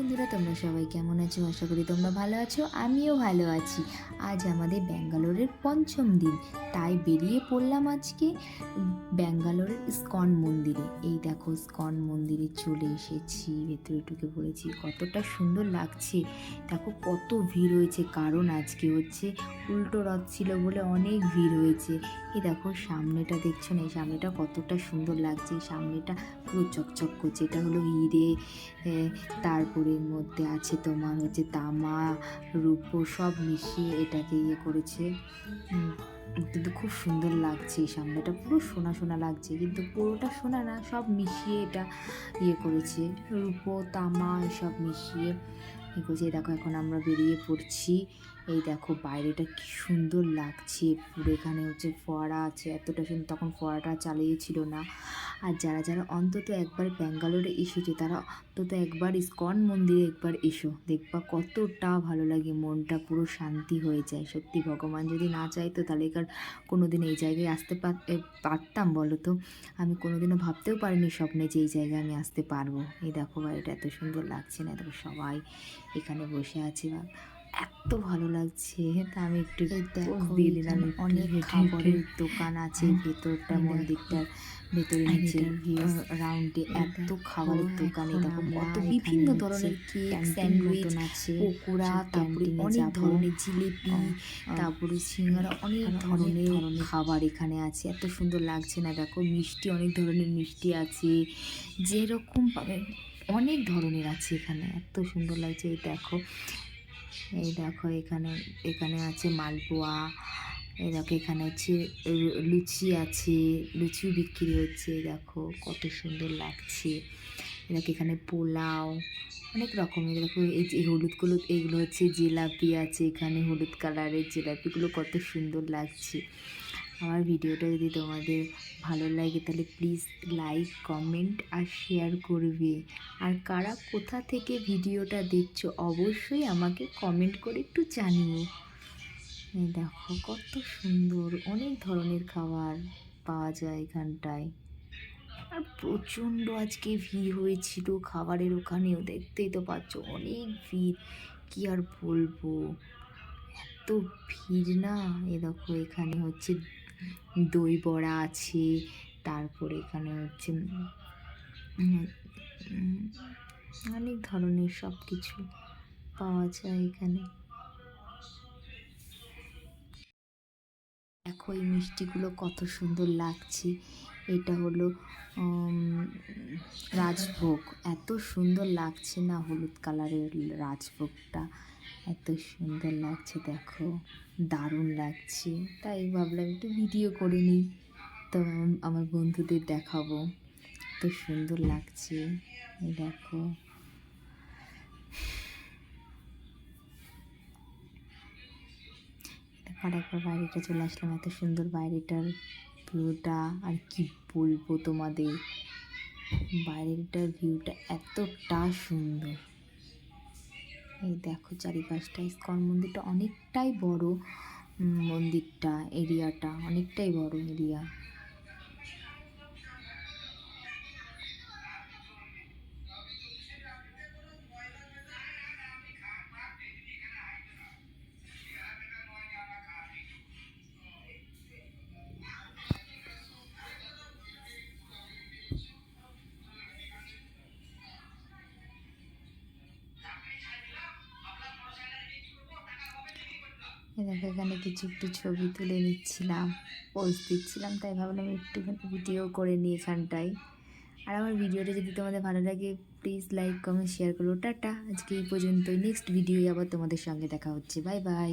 বন্ধুরা, তোমরা সবাই কেমন আছো? আশা করি তোমরা ভালো আছো। আমিও ভালো আছি। আজ আমাদের ব্যাঙ্গালোরের পঞ্চম দিন, তাই বেরিয়ে পড়লাম আজকে ব্যাঙ্গালোরের ইস্কন মন্দিরে। এই দেখো, ইস্কন মন্দিরে চলে এসেছি, ভেতরে ঢুকে পড়েছি। কতটা সুন্দর লাগছে, দেখো কত ভিড় হয়েছে। কারণ আজকে হচ্ছে উল্টো রথ ছিল বলে অনেক ভিড় হয়েছে। এই দেখো সামনেটা দেখছো না, এই সামনেটা কতটা সুন্দর লাগছে। সামনেটা পুরো চকচক করছে। এটা হলো হিরে, তারপরে এর মধ্যে আছে তোমার হচ্ছে তামা, রূপো সব মিশিয়ে এটাকে করেছে। কিন্তু খুব সুন্দর লাগছে। এই সামনেটা পুরো সোনা সোনা লাগছে, কিন্তু পুরোটা সোনা না, সব মিশিয়ে এটা করেছে। রূপো তামা এসব মিশিয়ে করেছে। দেখো এখন আমরা বেরিয়ে পড়ছি। এই দেখো বাইরেটা কি সুন্দর লাগছে পুরো। এখানে হচ্ছে ফোয়ারা আছে, এতটা সুন্দর। তখন ফোয়ারাটা চালিয়েছিল না। আর যারা যারা অন্তত একবার ব্যাঙ্গালোরে এসেছে তারা অন্তত একবার ইস্কন মন্দিরে একবার এসো, দেখবা কতটা ভালো লাগে। মনটা পুরো শান্তি হয়ে যায়। সত্যি ভগবান যদি না চাইতো তাহলে কোনো দিন এই জায়গায় আসতে পারতাম বলো তো? আমি কোনোদিনও ভাবতেও পারিনি স্বপ্নে যে এই জায়গায় আমি আসতে পারবো। এই দেখো বাড়িটা এত সুন্দর লাগছে না? দেখো সবাই এখানে বসে আছে, বা এত ভালো লাগছে। তা আমি একটু দিয়ে দিলাম। অনেক খাবারের দোকান আছে ভেতরটা, মন্দিরটার ভেতরে নিচে রাউন্ডে এত খাবারের দোকানে। দেখো কত বিভিন্ন ধরনের কেক, স্যান্ডউইচ, পকোড়া, তারপরে অনেক ধরনের জিলিপি, তারপরে সিঙ্গারা, অনেক ধরনের খাবার এখানে আছে। এত সুন্দর লাগছে না? দেখো মিষ্টি, অনেক ধরনের মিষ্টি আছে, যেরকম পাবে অনেক ধরনের আছে এখানে। এত সুন্দর লাগছে। এই দেখো এখানে এখানে আছে মালপোয়া। এই দেখো এখানে হচ্ছে লুচি আছে, লুচিও বিক্রি হচ্ছে। দেখো কত সুন্দর লাগছে। দেখো এখানে পোলাও, অনেক রকমের। দেখো এই যে হলুদগুলো, এইগুলো হচ্ছে জিলাপি আছে এখানে। হলুদ কালারের জিলাপিগুলো কত সুন্দর লাগছে। আমার ভিডিওটা যদি তোমাদের ভালো লাগে তাহলে প্লিজ লাইক, কমেন্ট আর শেয়ার করবে। আর কারা কোথা থেকে ভিডিওটা দেখছো অবশ্যই আমাকে কমেন্ট করে একটু জানিও। এই দেখো কত সুন্দর, অনেক ধরনের খাবার পাওয়া যায় এখানটায়। আর প্রচণ্ড আজকে ভিড় হয়েছিল খাবারের ওখানেও, দেখতেই তো পাচ্ছ অনেক ভিড়। কি আর বলবো, এত ভিড় না। এ দেখো এখানে হচ্ছে দই বড়া আছে, তারপরে এখানে হচ্ছে অনেক ধরনের সব কিছু পাওয়া যায় এখানে। দেখো এই মিষ্টিগুলো কত সুন্দর লাগছে। এটা হলো রাজভোগ। এত সুন্দর লাগছে না, হলুদ কালারের রাজভোগটা এত সুন্দর লাগছে। দেখো দারুণ লাগছে, তাই ভাবলাম একটু ভিডিও করে নিই, তো আমার বন্ধুদের দেখাবো। এত সুন্দর লাগছে। এই দেখো আর একবার বাইরেটা চলে আসলাম। এত সুন্দর বাইরেটার ভিউটা, আর কি বলবো তোমাদের, বাইরেটার ভিউটা এতটা সুন্দর। এই দেখো চারিপাশটা। ইস্কন মন্দিরটা অনেকটাই বড়, মন্দিরটা এরিয়াটা অনেকটাই বড় এরিয়া। দেখো এখানে কিছু একটু ছবি তুলে নিচ্ছিলাম, পোজ দিচ্ছিলাম, তাই ভাবলাম একটুখানি ভিডিও করে নিই এখানটায়। আর আমার ভিডিওটা যদি তোমাদের ভালো লাগে প্লিজ লাইক, কমেন্ট, শেয়ার করো। টাটা, আজকে এই পর্যন্তই। নেক্সট ভিডিওয় আবার তোমাদের সঙ্গে দেখা হচ্ছে। Bye bye.